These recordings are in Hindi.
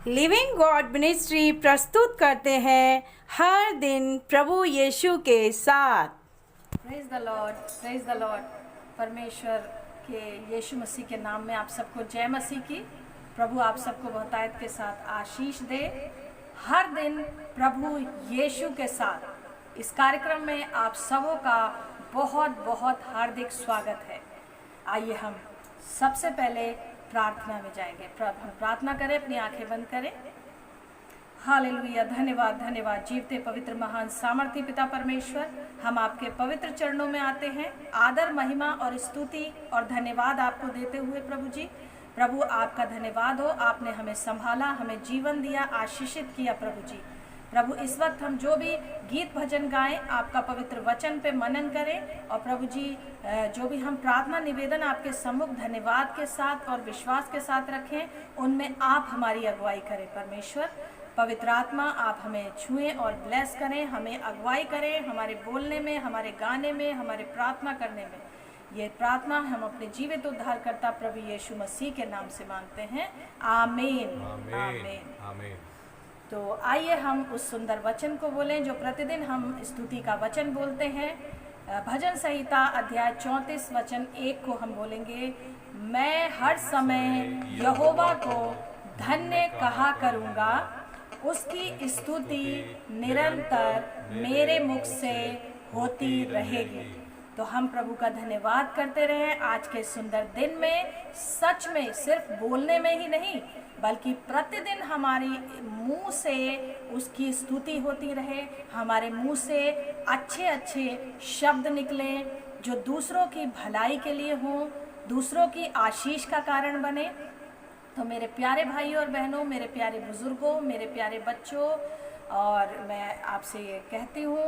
लिविंग गॉड मिनिस्ट्री प्रस्तुत करते हैं हर दिन प्रभु यीशु के साथ। Praise the Lord, praise the Lord. परमेश्वर के यीशु मसीह के नाम में आप सबको जय मसीह की। प्रभु आप सबको बहुतायत के साथ आशीष दे। हर दिन प्रभु यीशु के साथ इस कार्यक्रम में आप सबों का बहुत बहुत हार्दिक स्वागत है। आइए हम सबसे पहले प्रार्थना में जाएंगे। हम प्रार्थना करें, अपनी आंखें बंद करें। हालेलुया, धन्यवाद धन्यवाद जीवते पवित्र महान सामर्थी पिता परमेश्वर, हम आपके पवित्र चरणों में आते हैं आदर महिमा और स्तुति और धन्यवाद आपको देते हुए। प्रभु जी, प्रभु आपका धन्यवाद हो, आपने हमें संभाला, हमें जीवन दिया, आशीषित किया। प्रभु जी, प्रभु इस वक्त हम जो भी गीत भजन गाएं, आपका पवित्र वचन पे मनन करें। और प्रभु जी, जो भी हम प्रार्थना निवेदन आपके सम्मुख धन्यवाद के साथ और विश्वास के साथ रखें, उनमें आप हमारी अगुवाई करें। परमेश्वर पवित्र आत्मा, आप हमें छुएं और ब्लेस करें, हमें अगुवाई करें, हमारे बोलने में, हमारे गाने में, हमारे प्रार्थना करने में। ये प्रार्थना हम अपने जीवित उद्धारकर्ता प्रभु यीशु मसीह के नाम से मांगते हैं। आमीन आमीन आमीन। तो आइए हम उस सुंदर वचन को बोलें जो प्रतिदिन हम स्तुति का वचन बोलते हैं। भजन संहिता अध्याय 34 वचन 1 को हम बोलेंगे। मैं हर समय यहोवा को धन्य कहा करूँगा, उसकी स्तुति निरंतर मेरे मुख से होती रहेगी। तो हम प्रभु का धन्यवाद करते रहें आज के सुंदर दिन में। सच में सिर्फ बोलने में ही नहीं, बल्कि प्रतिदिन हमारी मुंह से उसकी स्तुति होती रहे, हमारे मुंह से अच्छे अच्छे शब्द निकलें जो दूसरों की भलाई के लिए हों, दूसरों की आशीष का कारण बने। तो मेरे प्यारे भाइयों और बहनों, मेरे प्यारे बुजुर्गों, मेरे प्यारे बच्चों, और मैं आपसे ये कहती हूँ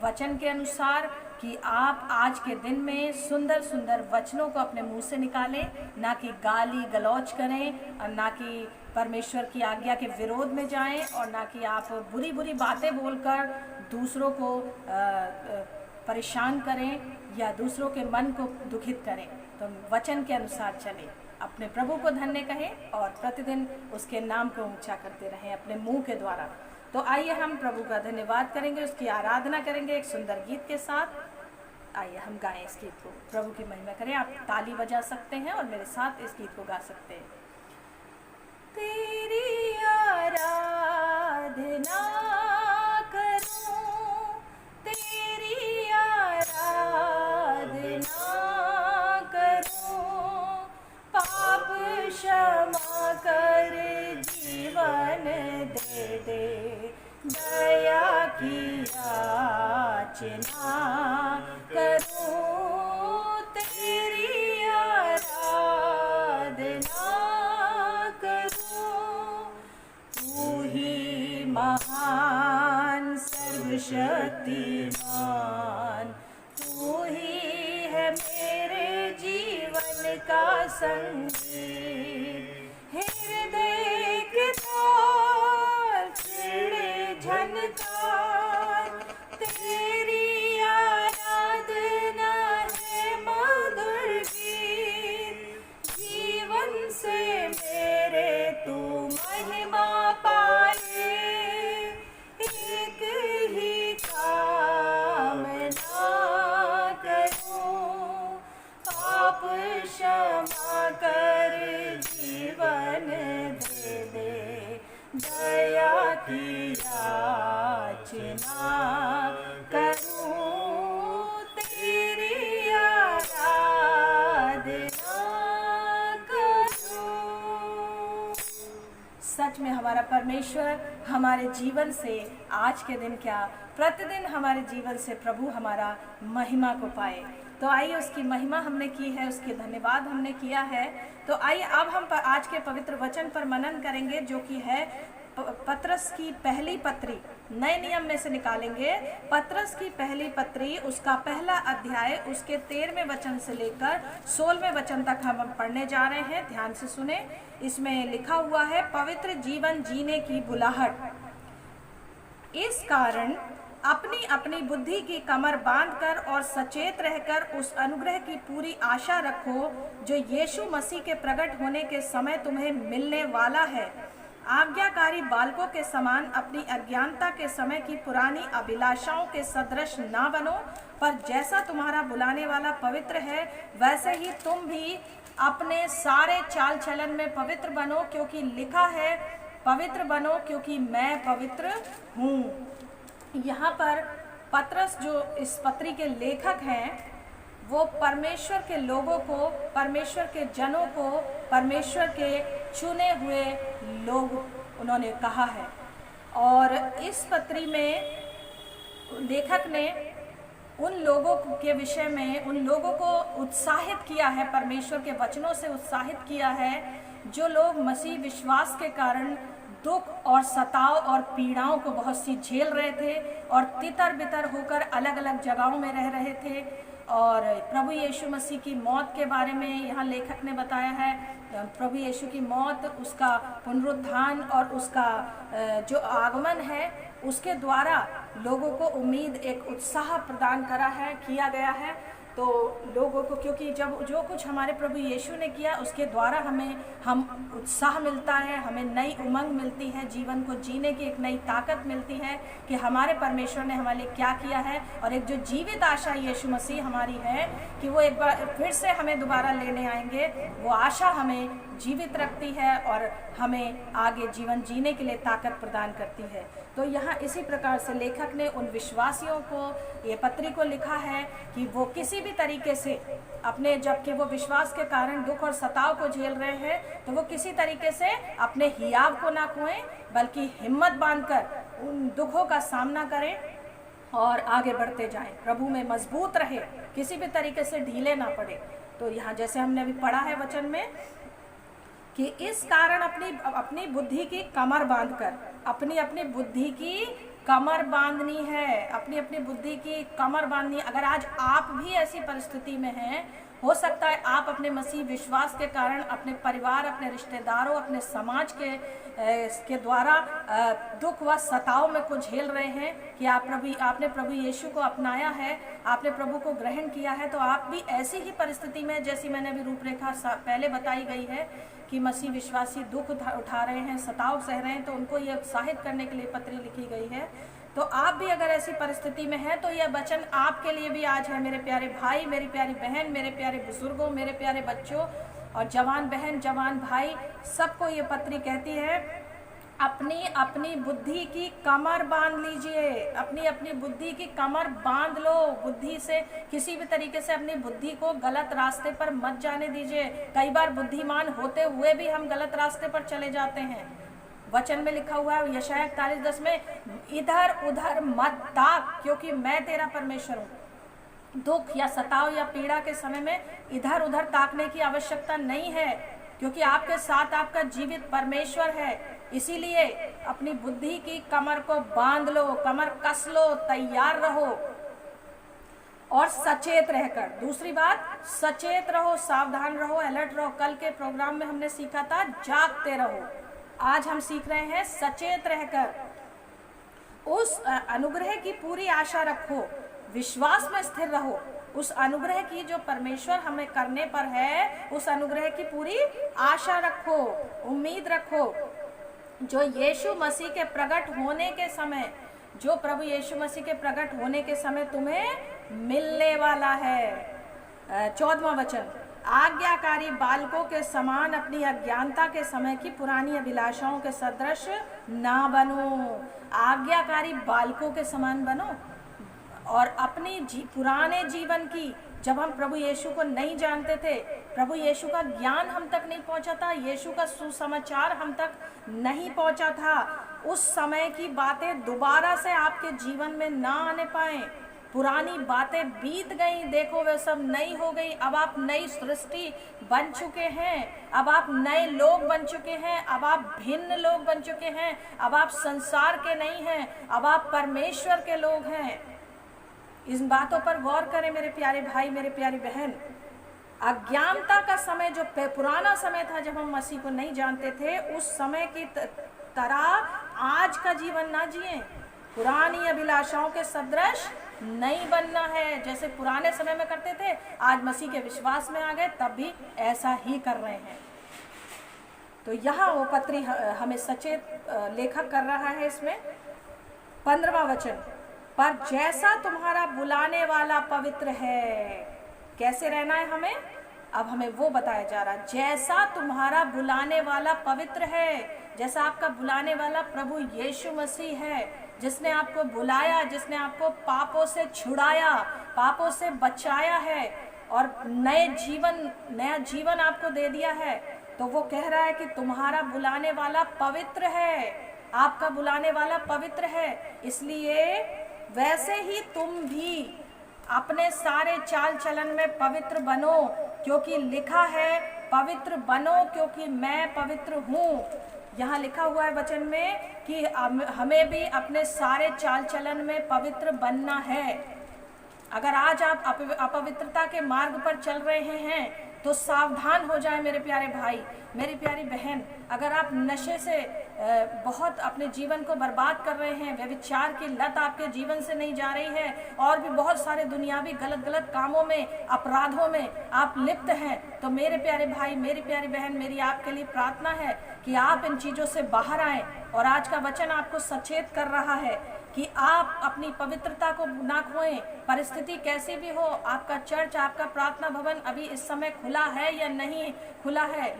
वचन के अनुसार कि आप आज के दिन में सुंदर सुंदर वचनों को अपने मुंह से निकालें, ना कि गाली गलौज करें, और ना कि परमेश्वर की आज्ञा के विरोध में जाएं, और ना कि आप बुरी बुरी बातें बोलकर दूसरों को परेशान करें या दूसरों के मन को दुखित करें। तो वचन के अनुसार चलें, अपने प्रभु को धन्य कहें और प्रतिदिन उसके नाम को ऊंचा करते रहें अपने मुंह के द्वारा। तो आइए हम प्रभु का धन्यवाद करेंगे, उसकी आराधना करेंगे एक सुंदर गीत के साथ। आइए हम गाएं इस गीत को, प्रभु की महिमा करें। आप ताली बजा सकते हैं और मेरे साथ इस गीत को गा सकते हैं। तेरी आराधना करूं, तेरी आराधना करूं, पाप क्षमा कर जीवन दे दे, दया की याचना करूं, तेरी आराधना करूं। तू ही महान सर्वशक्तिमान, तू ही है मेरे जीवन का संगीत। हृदय के तार छिड़े झनकार, तेरी आराधना है मधुर गीत। जीवन से मेरे तू महिमा पाए, एक ही कामना करूं, पाप क्षमा कर जीवन दे दे, दया की याचना करूं, तेरी आराधना करूं। सच में हमारा परमेश्वर हमारे जीवन से आज के दिन क्या प्रतिदिन हमारे जीवन से प्रभु हमारा महिमा को पाए। तो आइए उसकी महिमा हमने की है, उसके धन्यवाद हमने किया है। तो आइए अब हम आज के पवित्र वचन पर मनन करेंगे जो कि है पत्रस की पहली पत्री। नए नियम में से निकालेंगे पत्रस की पहली पत्री, उसका पहला अध्याय, उसके 13वें वचन से लेकर 16वें वचन तक हम पढ़ने जा रहे हैं। ध्यान से सुने। इसमें लिखा हुआ है, पवित्र जीवन जीने की बुलाहट। इस कारण अपनी अपनी बुद्धि की कमर बांधकर और सचेत रहकर उस अनुग्रह की पूरी आशा रखो जो यीशु मसीह के प्रकट होने के समय तुम्हें मिलने वाला है। आज्ञाकारी बालकों के समान अपनी अज्ञानता के समय की पुरानी अभिलाषाओं के सदृश ना बनो, पर जैसा तुम्हारा बुलाने वाला पवित्र है वैसे ही तुम भी अपने सारे चाल चलन में पवित्र बनो, क्योंकि लिखा है, पवित्र बनो क्योंकि मैं पवित्र हूँ। यहाँ पर पतरस जो इस पत्री के लेखक हैं, वो परमेश्वर के लोगों को, परमेश्वर के जनों को, परमेश्वर के चुने हुए लोग उन्होंने कहा है। और इस पत्री में लेखक ने उन लोगों के विषय में, उन लोगों को उत्साहित किया है, परमेश्वर के वचनों से उत्साहित किया है, जो लोग मसीह विश्वास के कारण दुख और सताव और पीड़ाओं को बहुत सी झेल रहे थे और तितर बितर होकर अलग अलग जगहों में रह रहे थे। और प्रभु यीशु मसीह की मौत के बारे में यहाँ लेखक ने बताया है, प्रभु यीशु की मौत, उसका पुनरुत्थान और उसका जो आगमन है, उसके द्वारा लोगों को उम्मीद, एक उत्साह प्रदान किया गया है। तो लोगों को, क्योंकि जब जो कुछ हमारे प्रभु यीशु ने किया उसके द्वारा हम उत्साह मिलता है, हमें नई उमंग मिलती है, जीवन को जीने की एक नई ताकत मिलती है कि हमारे परमेश्वर ने हमारे लिए क्या किया है। और एक जो जीवित आशा यीशु मसीह हमारी है कि वो एक बार फिर से हमें दोबारा लेने आएंगे, वो आशा हमें जीवित रखती है और हमें आगे जीवन जीने के लिए ताकत प्रदान करती है। तो यहाँ इसी प्रकार से लेखक ने उन विश्वासियों को ये पत्री को लिखा है कि वो किसी भी तरीके से अपने, जबकि वो विश्वास के कारण दुख और सताव को झेल रहे हैं, तो वो किसी तरीके से अपने हियाव को ना खोएं, बल्कि हिम्मत बांधकर उन दुखों का सामना करें और आगे बढ़ते जाएं, प्रभु में मजबूत रहे, किसी भी तरीके से ढीले ना पड़े। तो यहाँ जैसे हमने अभी पढ़ा है वचन में कि इस कारण अपनी बुद्धि की कमर बांधकर, अपनी बुद्धि की कमर बांधनी है, अपनी बुद्धि की कमर बांधनी। अगर आज आप भी ऐसी परिस्थिति में हैं, हो सकता है आप अपने मसीह विश्वास के कारण अपने परिवार, अपने रिश्तेदारों, अपने समाज के द्वारा दुख व सताव में को झेल रहे हैं कि आपने प्रभु यीशु को अपनाया है, आपने प्रभु को ग्रहण किया है। तो आप भी ऐसी ही परिस्थिति में, जैसी मैंने अभी रूपरेखा पहले बताई गई है कि मसीह विश्वासी दुख उठा रहे हैं, सताव सह रहे हैं, तो उनको ये उत्साहित करने के लिए पत्री लिखी गई है। तो आप भी अगर ऐसी परिस्थिति में हैं तो यह वचन आपके लिए भी आज है, मेरे प्यारे भाई, मेरी प्यारी बहन, मेरे प्यारे बुजुर्गों, मेरे प्यारे बच्चों और जवान बहन, जवान भाई, सबको ये पत्री कहती है, अपनी बुद्धि की कमर बांध लीजिए, अपनी बुद्धि की कमर बांध लो। बुद्धि से किसी भी तरीके से अपनी बुद्धि को गलत रास्ते पर मत जाने दीजिए। कई बार बुद्धिमान होते हुए भी हम गलत रास्ते पर चले जाते हैं। वचन में लिखा हुआ है यशायाह 41:10 में, इधर उधर मत ताक क्योंकि मैं तेरा परमेश्वर हूँ। दुख या सताव या पीड़ा के समय में इधर उधर ताकने की आवश्यकता नहीं है, क्योंकि आपके साथ आपका जीवित परमेश्वर है। इसीलिए अपनी बुद्धि की कमर को बांध लो, कमर कस लो, तैयार रहो और सचेत रहकर। दूसरी बात, सचेत रहो, सावधान रहो, अलर्ट रहो। कल के प्रोग्राम में हमने सीखा था जागते रहो, आज हम सीख रहे हैं सचेत रहकर। उस अनुग्रह की पूरी आशा रखो, विश्वास में स्थिर रहो। उस अनुग्रह की जो परमेश्वर हमें करने पर है, उस अनुग्रह की पूरी आशा रखो, उम्मीद रखो, जो यीशु मसीह के प्रकट होने के समय, जो प्रभु यीशु मसीह के प्रकट होने के समय तुम्हें मिलने वाला है। 14वां वचन, आज्ञाकारी बालकों के समान अपनी अज्ञानता के समय की पुरानी अभिलाषाओं के सदृश ना बनो। आज्ञाकारी बालकों के समान बनो और अपनी पुराने जीवन की, जब हम प्रभु यीशु को नहीं जानते थे, प्रभु यीशु का ज्ञान हम तक नहीं पहुंचा था, यीशु का सुसमाचार हम तक नहीं पहुंचा था, उस समय की बातें दोबारा से आपके जीवन में ना आने पाए। पुरानी बातें बीत गई, देखो वे सब नई हो गई। अब आप नई सृष्टि बन चुके हैं, अब आप नए लोग बन चुके हैं, अब आप भिन्न लोग बन चुके हैं, अब आप संसार के नहीं हैं, अब आप परमेश्वर के लोग हैं। इन बातों पर गौर करें मेरे प्यारे भाई, मेरे प्यारी बहन। अज्ञानता का समय, जो पुराना समय था जब हम मसीह को नहीं जानते थे, उस समय की तरह आज का जीवन ना जिए। पुरानी अभिलाषाओं के सदृश नहीं बनना है। जैसे पुराने समय में करते थे, आज मसीह के विश्वास में आ गए तब भी ऐसा ही कर रहे हैं। तो यहाँ वो पत्री हमें सचेत लेखक कर रहा है इसमें 15वां वचन, पर जैसा तुम्हारा बुलाने वाला पवित्र है। कैसे रहना है हमें, अब हमें वो बताया जा रहा है। जैसा तुम्हारा बुलाने वाला पवित्र है, जैसा आपका बुलाने वाला प्रभु यीशु मसीह है, जिसने आपको बुलाया, जिसने आपको पापों से छुड़ाया, पापों से बचाया है और नया जीवन आपको दे दिया है। तो वो कह रहा है कि तुम्हारा बुलाने वाला पवित्र है, आपका बुलाने वाला पवित्र है, इसलिए वैसे ही तुम भी अपने सारे चाल चलन में पवित्र बनो, क्योंकि लिखा है पवित्र बनो क्योंकि मैं पवित्र हूँ। यहाँ लिखा हुआ है वचन में कि हमें भी अपने सारे चाल चलन में पवित्र बनना है। अगर आज आप अपवित्रता के मार्ग पर चल रहे हैं तो सावधान हो जाए मेरे प्यारे भाई, मेरी प्यारी बहन। अगर आप नशे से बहुत अपने जीवन को बर्बाद कर रहे हैं, व्यभिचार की लत आपके जीवन से नहीं जा रही है और भी बहुत सारे दुनियावी गलत कामों में, अपराधों में आप लिप्त हैं, तो मेरे प्यारे भाई, मेरी प्यारी बहन, मेरी आपके लिए प्रार्थना है कि आप इन चीज़ों से बाहर आएँ। और आज का वचन आपको सचेत कर रहा है कि आप अपनी पवित्रता को ना खोएं। परिस्थिति कैसी भी हो, आपका चर्च, आपका प्रार्थना भवन अभी इस समय खुला है या नहीं खुला है,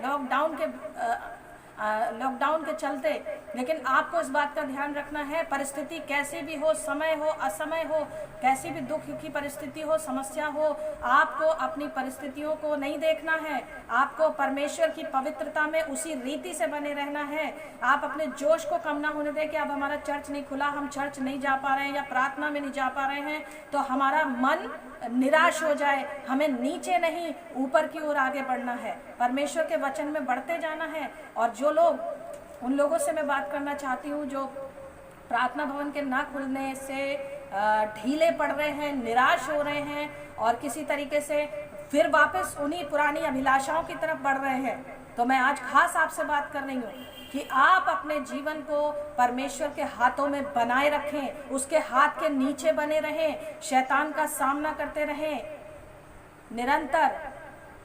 लॉकडाउन के चलते, लेकिन आपको इस बात का ध्यान रखना है, परिस्थिति कैसी भी हो, समय हो, असमय हो, कैसी भी दुख की परिस्थिति हो, समस्या हो, आपको अपनी परिस्थितियों को नहीं देखना है। आपको परमेश्वर की पवित्रता में उसी रीति से बने रहना है। आप अपने जोश को कम ना होने दें कि अब हमारा चर्च नहीं खुला, हम चर्च नहीं जा पा रहे हैं या प्रार्थना में नहीं जा पा रहे हैं, तो हमारा मन निराश हो जाए। हमें नीचे नहीं, ऊपर की ओर आगे बढ़ना है, परमेश्वर के वचन में बढ़ते जाना है। और जो लोग, उन लोगों से मैं बात करना चाहती हूँ जो प्रार्थना भवन के ना खुलने से ढीले पड़ रहे हैं, निराश हो रहे हैं और किसी तरीके से फिर वापस उन्हीं पुरानी अभिलाषाओं की तरफ बढ़ रहे हैं। तो मैं आज खास आपसे बात कर रही हूँ कि आप अपने जीवन को परमेश्वर के हाथों में बनाए रखें, उसके हाथ के नीचे बने रहें, शैतान का सामना करते रहें निरंतर।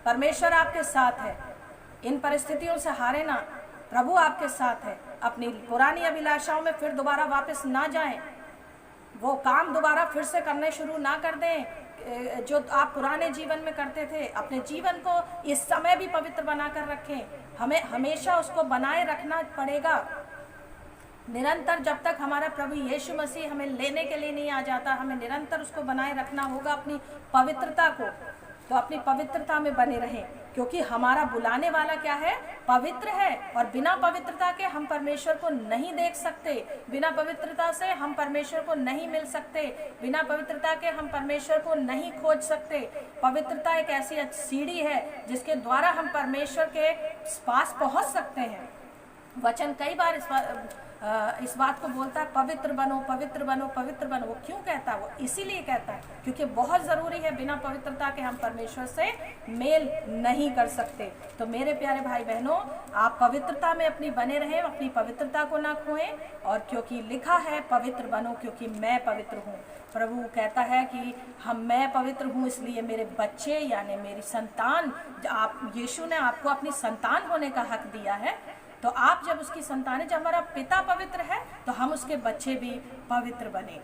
परमेश्वर आपके साथ है, इन परिस्थितियों से हारे ना, प्रभु आपके साथ है। अपनी पुरानी अभिलाषाओं में फिर दोबारा वापस ना जाएं, वो काम दोबारा फिर से करने शुरू ना कर दें जो आप पुराने जीवन में करते थे। अपने जीवन को इस समय भी पवित्र बनाकर रखें, हमें हमेशा उसको बनाए रखना पड़ेगा निरंतर। जब तक हमारा प्रभु यीशु मसीह हमें लेने के लिए नहीं आ जाता, हमें निरंतर उसको बनाए रखना होगा, अपनी पवित्रता को। तो अपनी पवित्रता में बने रहें, क्योंकि हमारा बुलाने वाला क्या है, पवित्र है। और बिना पवित्रता के हम परमेश्वर को नहीं देख सकते, बिना पवित्रता से हम परमेश्वर को नहीं मिल सकते, बिना पवित्रता के हम परमेश्वर को नहीं खोज सकते। पवित्रता एक ऐसी सीढ़ी है जिसके द्वारा हम परमेश्वर के पास पहुंच सकते हैं। वचन कई बार इस बात को बोलता है, पवित्र बनो, पवित्र बनो, पवित्र बनो। वो क्यों कहता है? वो इसीलिए कहता है क्योंकि बहुत ज़रूरी है, बिना पवित्रता के हम परमेश्वर से मेल नहीं कर सकते। तो मेरे प्यारे भाई बहनों, आप पवित्रता में अपनी बने रहें, अपनी पवित्रता को ना खोएं। और क्योंकि लिखा है पवित्र बनो क्योंकि मैं पवित्र हूँ। प्रभु कहता है कि मैं पवित्र हूँ, इसलिए मेरे बच्चे यानी मेरी संतान, यीशु ने आपको अपनी संतान होने का हक दिया है। तो आप जब उसकी संतान है, जब हमारा पिता पवित्र है तो हम उसके बच्चे भी पवित्र बने।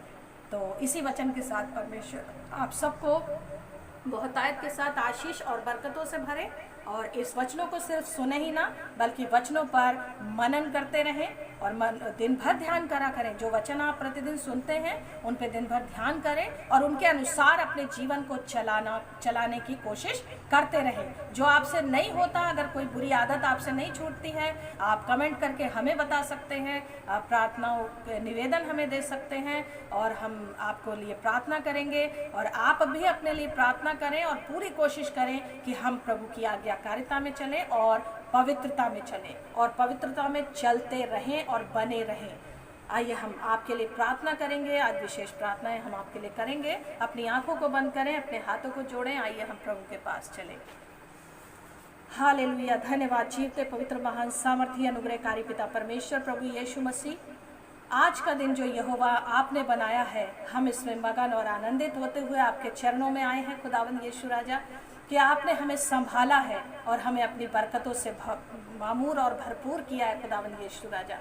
तो इसी वचन के साथ परमेश्वर आप सबको बहुतायत के साथ आशीष और बरकतों से भरे। और इस वचनों को सिर्फ सुने ही ना, बल्कि वचनों पर मनन करते रहें और दिन भर ध्यान करा करें। जो वचन आप प्रतिदिन सुनते हैं उन पे दिन भर ध्यान करें और उनके अनुसार अपने जीवन को चलाने की कोशिश करते रहें। जो आपसे नहीं होता, अगर कोई बुरी आदत आपसे नहीं छूटती है, आप कमेंट करके हमें बता सकते हैं, प्रार्थनाओं के निवेदन हमें दे सकते हैं और हम आपको लिए प्रार्थना करेंगे। और आप भी अपने लिए प्रार्थना करें और पूरी कोशिश करें कि हम प्रभु की आज्ञाकारिता में चलें और पवित्रता में चलें और पवित्रता में चलते रहें और बने रहें। आइए हम आपके लिए प्रार्थना करेंगे। आज विशेष प्रार्थनाएं हम आपके लिए करेंगे। अपनी आंखों को बंद करें, अपने हाथों को जोड़ें। आइए हम प्रभु के पास चलें। हालेलुया, धन्यवाद जीवते पवित्र महान सामर्थी अनुग्रहकारी पिता परमेश्वर प्रभु यीशु मसीह, आज का दिन जो यहोवा आपने बनाया है, हम इसमें मगन और आनंदित होते हुए आपके चरणों में आए हैं खुदावंद यीशु राजा, कि आपने हमें संभाला है और हमें अपनी बरकतों से मामूर और भरपूर किया है खुदावंद यीशु राजा।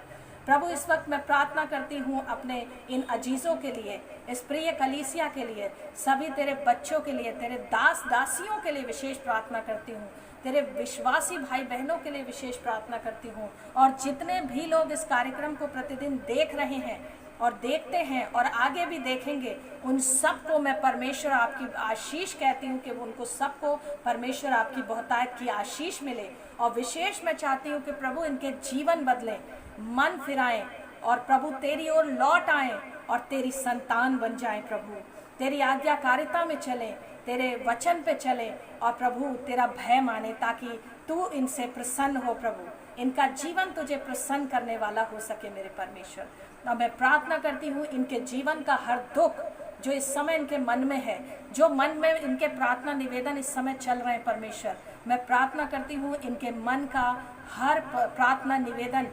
प्रभु इस वक्त मैं प्रार्थना करती हूँ अपने इन अजीज़ों के लिए, इस प्रिय कलीसिया के लिए, सभी तेरे बच्चों के लिए, तेरे दास दासियों के लिए विशेष प्रार्थना करती हूँ, तेरे विश्वासी भाई बहनों के लिए विशेष प्रार्थना करती हूँ, और जितने भी लोग इस कार्यक्रम को प्रतिदिन देख रहे हैं और देखते हैं और आगे भी देखेंगे, उन सबको मैं परमेश्वर आपकी आशीष कहती हूँ कि उनको सबको परमेश्वर आपकी बहुतायत की आशीष मिले। और विशेष मैं चाहती हूँ कि प्रभु इनके जीवन बदलें, मन फिराएं और प्रभु तेरी ओर लौट आएं और तेरी संतान बन जाएं। प्रभु तेरी आज्ञाकारिता में चलें, तेरे वचन पे चलें और प्रभु तेरा भय माने, ताकि तू इनसे प्रसन्न हो। प्रभु इनका जीवन तुझे प्रसन्न करने वाला हो सके मेरे परमेश्वर। और मैं प्रार्थना करती हूँ इनके जीवन का हर दुख जो इस समय इनके मन में है, जो मन में इनके प्रार्थना निवेदन इस समय चल रहे हैं परमेश्वर, मैं प्रार्थना करती हूँ इनके मन का हर प्रार्थना निवेदन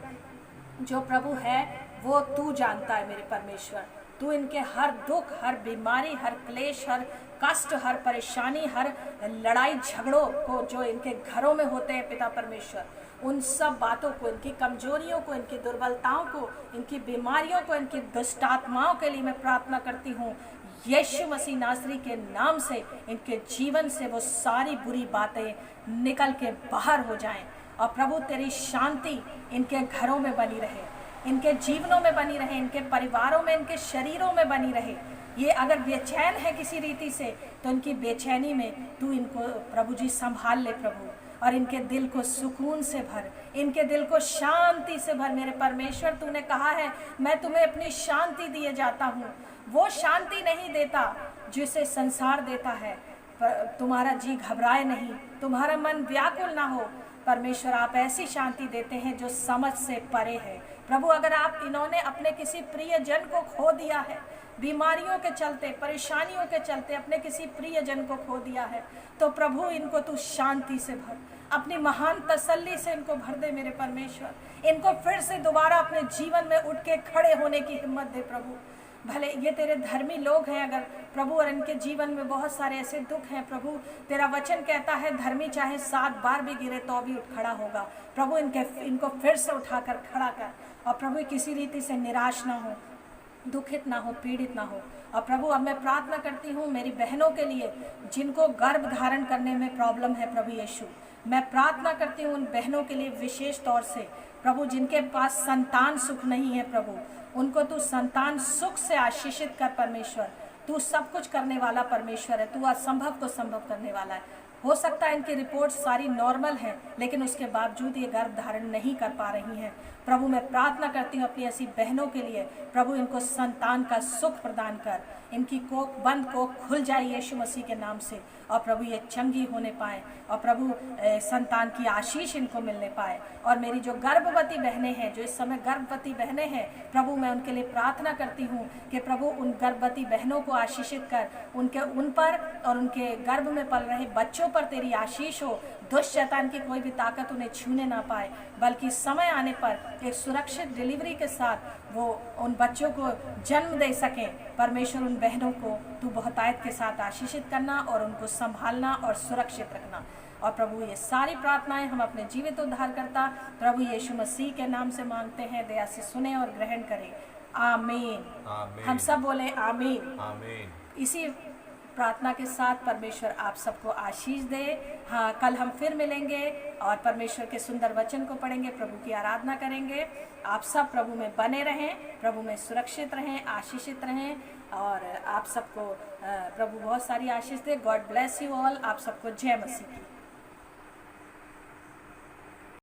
जो प्रभु है वो तू जानता है मेरे परमेश्वर। तू इनके हर दुख, हर बीमारी, हर क्लेश, हर कष्ट, हर परेशानी, हर लड़ाई झगड़ों को जो इनके घरों में होते हैं पिता परमेश्वर, उन सब बातों को, इनकी कमजोरियों को, इनकी दुर्बलताओं को, इनकी बीमारियों को, इनकी दुष्ट आत्माओं के लिए मैं प्रार्थना करती हूँ यीशु मसीह नासरी के नाम से इनके जीवन से वो सारी बुरी बातें निकल के बाहर हो जाएं। और प्रभु तेरी शांति इनके घरों में बनी रहे, इनके जीवनों में बनी रहे, इनके परिवारों में, इनके शरीरों में बनी रहे। ये अगर बेचैन है किसी रीति से तो इनकी बेचैनी में तू इनको प्रभु जी संभाल ले प्रभु, और इनके दिल को सुकून से भर, इनके दिल को शांति से भर मेरे परमेश्वर। तूने कहा है मैं तुम्हें अपनी शांति दिए जाता हूँ, वो शांति नहीं देता जिसे संसार देता है। तुम्हारा जी घबराए नहीं, तुम्हारा मन व्याकुल ना हो। परमेश्वर आप ऐसी शांति देते हैं जो समझ से परे है। प्रभु अगर आप इन्होंने अपने किसी प्रिय जन को खो दिया है, बीमारियों के चलते, परेशानियों के चलते अपने किसी प्रिय जन को खो दिया है, तो प्रभु इनको तू शांति से भर, अपनी महान तसल्ली से इनको भर दे मेरे परमेश्वर। इनको फिर से दोबारा अपने जीवन में उठ के खड़े होने की हिम्मत दे प्रभु। भले ये तेरे धर्मी लोग हैं अगर प्रभु, और इनके जीवन में बहुत सारे ऐसे दुख हैं प्रभु, तेरा वचन कहता है धर्मी चाहे 7 बार भी गिरे तो भी उठ खड़ा होगा। प्रभु इनको फिर से उठाकर खड़ा कर, और प्रभु किसी रीति से निराश ना हो, दुखित ना हो, पीड़ित ना हो। और प्रभु अब मैं प्रार्थना करती हूँ मेरी बहनों के लिए जिनको गर्भ धारण करने में प्रॉब्लम है प्रभु यीशु, मैं प्रार्थना करती हूँ उन बहनों के लिए विशेष तौर से प्रभु, जिनके पास संतान सुख नहीं है प्रभु, उनको तू संतान सुख से आशीषित कर परमेश्वर। तू सब कुछ करने वाला परमेश्वर है, तू असंभव को संभव करने वाला है। हो सकता है इनकी रिपोर्ट सारी नॉर्मल है लेकिन उसके बावजूद ये गर्भ धारण नहीं कर पा रही हैं। प्रभु मैं प्रार्थना करती हूँ अपनी ऐसी बहनों के लिए, प्रभु इनको संतान का सुख प्रदान कर, इनकी कोख बंद कोख खुल जाए यीशु मसीह के नाम से, और प्रभु ये चंगी होने पाए, और प्रभु संतान की आशीष इनको मिलने पाए। और मेरी जो गर्भवती बहनें हैं, जो इस समय गर्भवती बहनें हैं प्रभु, मैं उनके लिए प्रार्थना करती हूँ कि प्रभु उन गर्भवती बहनों को आशीषित कर, उन पर और उनके गर्भ में पल रहे बच्चों पर तेरी आशीष हो। दुष्ट शैतान की कोई भी ताकत उन्हें छूने ना पाए, बल्कि समय आने पर एक सुरक्षित डिलीवरी के साथ वो उन बच्चों को जन्म दे सकें। परमेश्वर उन बहनों को तू बहुतायत के साथ आशीषित करना और उनको संभालना और सुरक्षित रखना। और प्रभु ये सारी प्रार्थनाएं हम अपने जीवित उद्धारकर्ता प्रभु यीशु मसीह के नाम से मांगते हैं, दया से सुने और ग्रहण करें। आमीन। हम सब बोले आमीन। इसी प्रार्थना के साथ परमेश्वर आप सबको आशीष दे। हाँ, कल हम फिर मिलेंगे और परमेश्वर के सुंदर वचन को पढ़ेंगे, प्रभु की आराधना करेंगे। आप सब प्रभु में बने रहें, प्रभु में सुरक्षित रहें, आशीषित रहें, और आप सबको प्रभु बहुत सारी आशीष दे। God bless you all. आप सबको जय मसीह की।